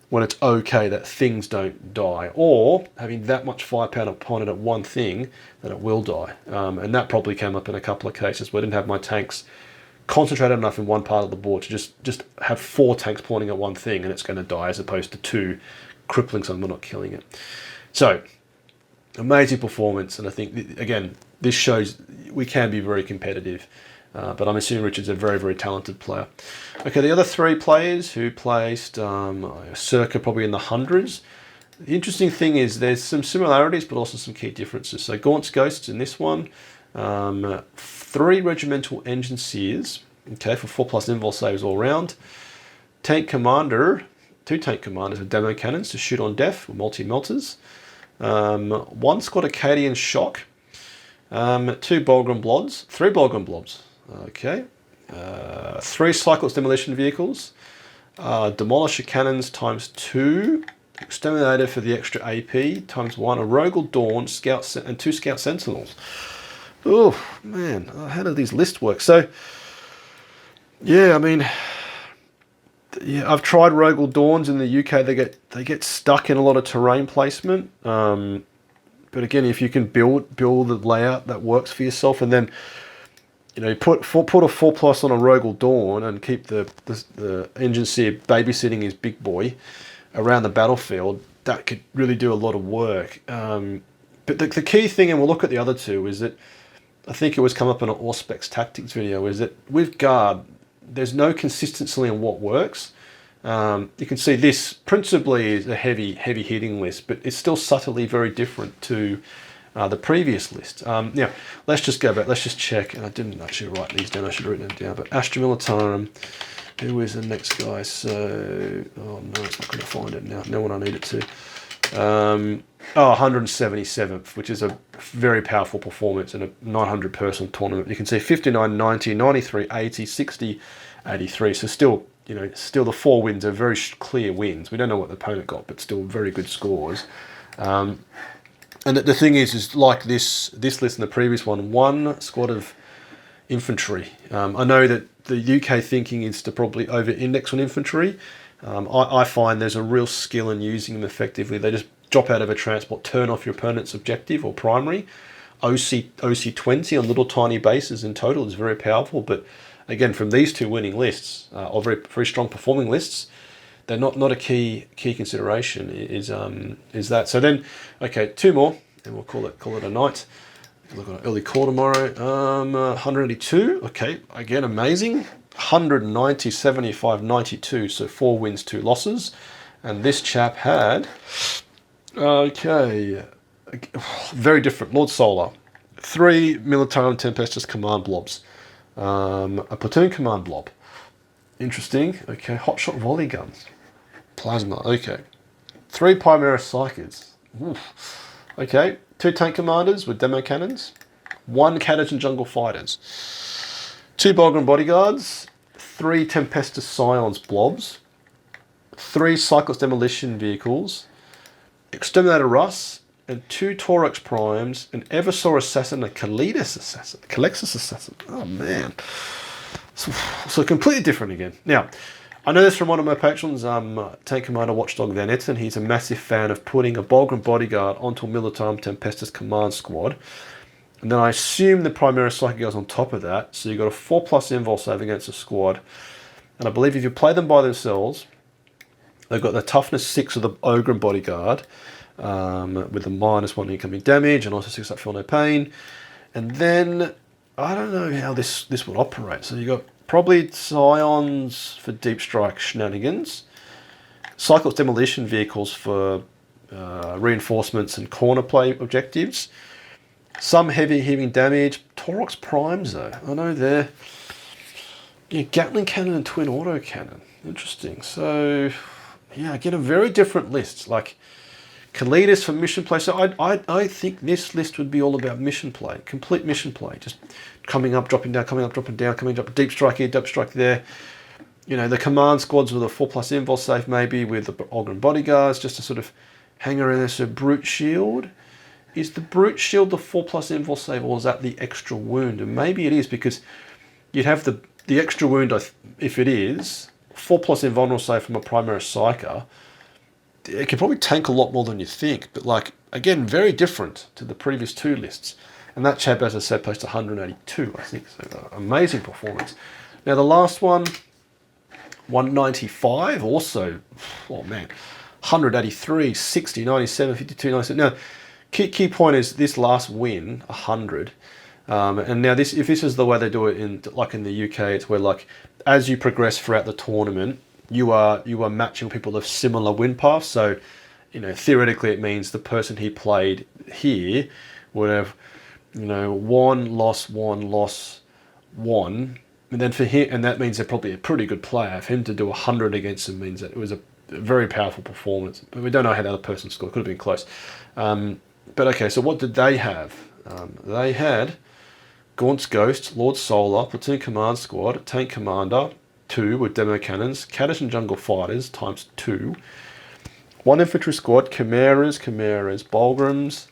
when it's okay that things don't die, or having that much firepower upon it at one thing that it will die. And that probably came up in a couple of cases where I didn't have my tanks concentrated enough in one part of the board to just have 4 tanks pointing at one thing and it's going to die, as opposed to 2 crippling something but not killing it. So, amazing performance, and I think, again, this shows we can be very competitive. But I'm assuming Richard's a very, very talented player. Okay, the other 3 players who placed circa probably in the hundreds. The interesting thing is there's some similarities, but also some key differences. So Gaunt's Ghosts in this one, 3 regimental engine seers, okay, for 4+ invul saves all round. Tank commander, 2 tank commanders with demo cannons to shoot on death with multi-melters. 1 squad Acadian shock. 2 Bolgrim blobs, 3 Bolgrim blobs. Okay, 3 Cyclops demolition vehicles, demolisher cannons ×2, exterminator for the extra AP ×1, a Rogal Dawn scout and 2 scout sentinels. Oh man, how do these lists work? So yeah, I mean, yeah, I've tried Rogal Dawns in the UK. They get stuck in a lot of terrain placement. But again, if you can build the layout that works for yourself, and then, you know, put a 4+ on a Rogal Dawn and keep the engine seer babysitting his big boy around the battlefield, that could really do a lot of work. But the key thing, and we'll look at the other 2, is that I think it was come up in an Auspex Tactics video, is that with Guard, there's no consistency in what works. You can see this principally is a heavy hitting list, but it's still subtly very different to the previous list. Now, let's just go back. Let's just check. And I didn't actually write these down. I should have written them down. But Astra Militraum, who is the next guy? So, oh no, it's not going to find it now. Know when I need it to. 177th, which is a very powerful performance in a 900-person tournament. You can see 59, 90, 93, 80, 60, 83. So still, you know, still the 4 wins are very clear wins. We don't know what the opponent got, but still very good scores. And the thing is like this list and the previous one, 1 squad of infantry. I know that the UK thinking is to probably over-index on infantry. I find there's a real skill in using them effectively. They just drop out of a transport, turn off your opponent's objective or primary. OC 20 on little tiny bases in total is very powerful. But again, from these 2 winning lists, or very, very strong performing lists, they're not a key consideration. Is that. So then, okay, 2 more, and we'll call it a night. Look at an early call tomorrow. 182. Okay, again, amazing. 190, 75, 92. So 4 wins, 2 losses. And this chap had, okay, very different. Lord Solar, 3 Militarum Tempestus command blobs, a platoon command blob. Interesting. Okay, hotshot volley guns, plasma. Okay, 3 Primera Psychers. Oof. Okay, 2 tank commanders with demo cannons, 1 Catagen jungle fighters, 2 Bolgrim bodyguards, 3 Tempestus Scions blobs, 3 Cyclops demolition vehicles, Exterminator Russ, and 2 Taurox primes, an Eversaur assassin, a Calexis assassin. Oh man, so completely different again. Now, I know this from one of my patrons, Tank Commander Watchdog Van Etten. He's a massive fan of putting a Bolgrim bodyguard onto a Militarum Tempestus command squad. And then I assume the Primaris Psychic goes on top of that. So you've got a 4+ invul save against a squad. And I believe if you play them by themselves, they've got the toughness 6 of the Ogre and Bodyguard, with a -1 incoming damage, and also 6 up feel no pain. And then, I don't know how this would operate. So you've got probably Scions for deep strike shenanigans, Cyclops demolition vehicles for reinforcements and corner play objectives, some heavy hitting damage, Taurox primes though. I know they're Gatling cannon and twin auto cannon. Interesting. So yeah, again, a very different list. Like Kalidas for mission play. So I think this list would be all about mission play, complete mission play, just coming up, dropping down, coming up, dropping down, coming up, deep strike here, deep strike there. You know, the command squads with a 4+ invul save maybe with the Ogre and Bodyguards just to sort of hang around there. So Brute Shield. Is the Brute Shield the 4+ invul save, or is that the extra wound? And maybe it is, because you'd have the extra wound, if it is, 4+ invulnerable save from a Primaris Psyker. It can probably tank a lot more than you think. But like, again, very different to the previous two lists. And that chap, as I said, placed 182, I think. So amazing performance. Now the last one, 195, also, oh man, 183, 60, 97, 52, 97. Now, key point is this last win, 100. And now if this is the way they do it in the UK, it's where like as you progress throughout the tournament, you are matching people of similar win paths. So, you know, theoretically it means the person he played here would have, you know, one loss, one. And then for him, and that means they're probably a pretty good player. For him to do 100 against them means that it was a very powerful performance. But we don't know how the other person scored. Could have been close. But okay, so what did they have? They had Gaunt's Ghost, Lord Solar, Platoon Command Squad, Tank Commander, 2 with demo cannons, Kaddish and Jungle Fighters ×2, 1 Infantry Squad, Chimeras, Bulgrams,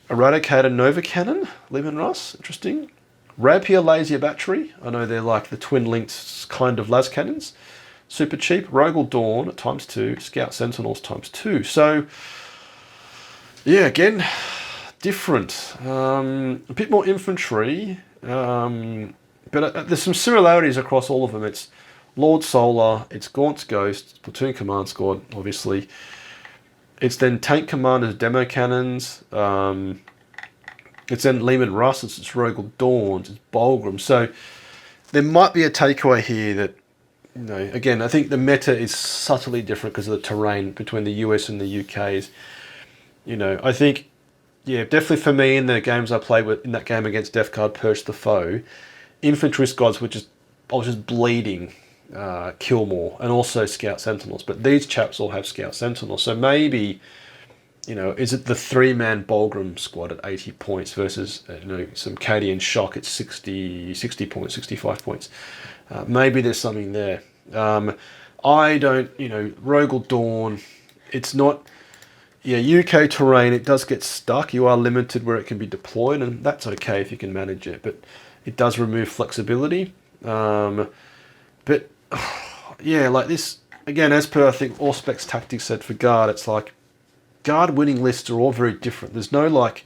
Eradicator Nova Cannon, Lehman Russ, interesting. Rapier Laser Battery, I know they're like the twin-linked kind of las cannons. Super cheap. Rogal Dawn ×2, Scout Sentinels ×2. So, yeah, again, different. A bit more infantry, but there's some similarities across all of them. It's Lord Solar, it's Gaunt's Ghost, Platoon Command Squad, obviously. It's then Tank Commanders, Demo Cannons. It's then Lehman Russ, it's Rogal Dawns, it's Bulgram. So there might be a takeaway here that, you know, again, I think the meta is subtly different because of the terrain between the US and the UK's. You know, I think, yeah, definitely for me in the games I played with, in that game against Death Guard Purge the Foe, infantry squads I was just bleeding Killmore and also Scout Sentinels. But these chaps all have Scout Sentinels. So maybe, you know, is it the 3-man Bulgram squad at 80 points versus, you know, some Cadian Shock at 60 points, 65 points? Maybe there's something there. I don't, you know, Rogal Dawn, it's not, yeah, UK terrain, it does get stuck. You are limited where it can be deployed, and that's okay if you can manage it, but it does remove flexibility. But, yeah, like this, again, as per, I think, Auspex Tactics said for Guard, it's like, Guard winning lists are all very different. There's no, like,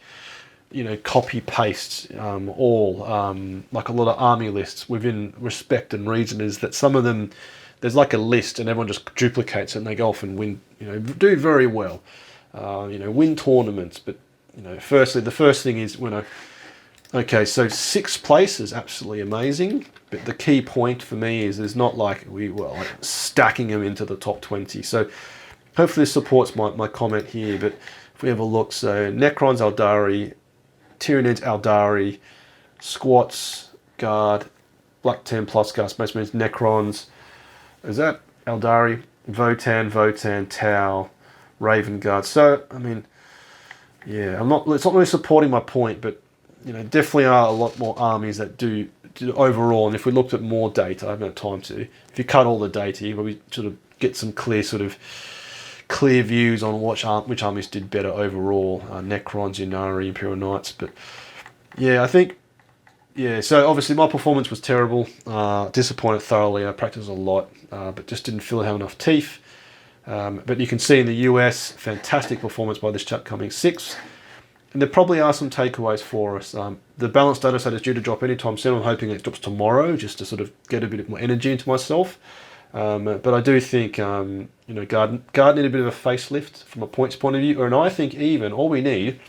you know, copy-paste like a lot of army lists within Respect and Region, is that some of them, there's like a list and everyone just duplicates it and they go off and win, you know, do very well. You know, win tournaments. But, you know, firstly, the first thing is, you know, okay, so 6th place is absolutely amazing. But the key point for me is there's not like like stacking them into the top 20. So hopefully this supports my comment here. But if we have a look, so Necrons, Eldari, Tyranids, Eldari, Squats, Guard, Black 10 plus Guard, Space Marines, Necrons. Is that Eldari, Votan, Tau, Raven Guard? So, I mean, yeah, it's not really supporting my point, but, you know, definitely are a lot more armies that do overall. And if we looked at more data, I haven't had time to. If you cut all the data, you probably sort of get some clear views on which armies did better overall. Necrons, Ynnari, Imperial Knights. But yeah, I think, yeah, so obviously my performance was terrible. Disappointed thoroughly. I practiced a lot, but just didn't feel it had enough teeth. But you can see in the US, fantastic performance by this chap coming 6th. And there probably are some takeaways for us. The balance data set is due to drop anytime soon. I'm hoping it drops tomorrow, just to sort of get a bit more energy into myself. But I do think, you know, Guard need a bit of a facelift from a points point of view. And I think even all we need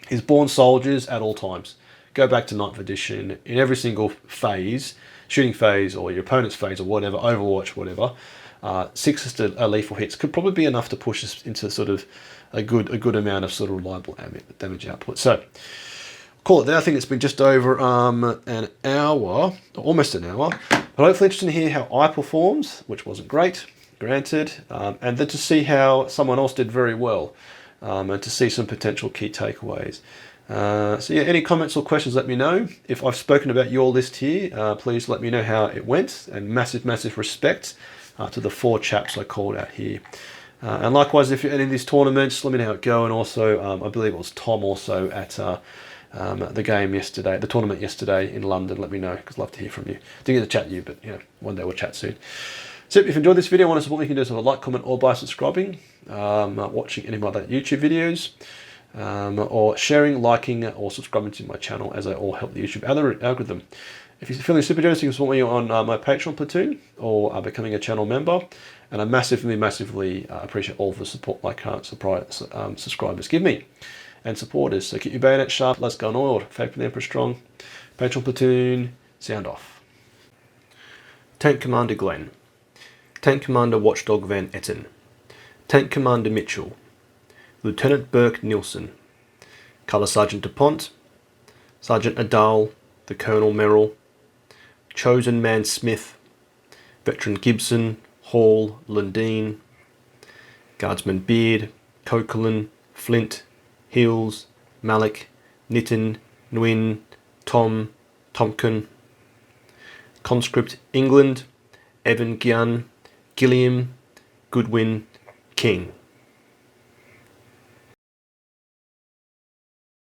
is Born Soldiers at all times. Go back to 9th edition in every single phase, shooting phase or your opponent's phase or whatever, Overwatch, whatever. 6 lethal hits could probably be enough to push us into sort of a good amount of sort of reliable damage output. So call it there. I think it's been just over an hour, almost an hour. But hopefully interesting to hear how I performed, which wasn't great, granted, and then to see how someone else did very well, and to see some potential key takeaways. So yeah, any comments or questions, let me know. If I've spoken about your list here, please let me know how it went, and massive respect to the 4 chaps I called out here. And likewise, if you're in these tournaments, let me know how it go. And also, I believe it was Tom also at the game yesterday, the tournament yesterday in London. Let me know, because I'd love to hear from you. Didn't get to chat to you, but you know, one day we'll chat soon. So if you enjoyed this video, want to support me, you can do so with a like, comment, or by subscribing, watching any of my other YouTube videos, or sharing, liking, or subscribing to my channel, as they all help the YouTube algorithm. If you're feeling super generous, you can support me on my Patreon platoon, or becoming a channel member. And I massively appreciate all the support my current subscribers give me and supporters. So keep your bayonet sharp, let's go on oiled. Faith for the Emperor strong. Patreon platoon, sound off. Tank Commander Glenn. Tank Commander Watchdog Van Etten. Tank Commander Mitchell. Lieutenant Burke Nielsen. Colour Sergeant DuPont. Sergeant Adal. The Colonel Merrill. Chosen Man Smith. Veteran Gibson. Hall, Lundeen, Guardsman Beard, Coquelin, Flint, Hills, Malik, Nitton, Nguyen, Tom, Tompkin, Conscript England, Evan Gyan, Gilliam, Goodwin, King.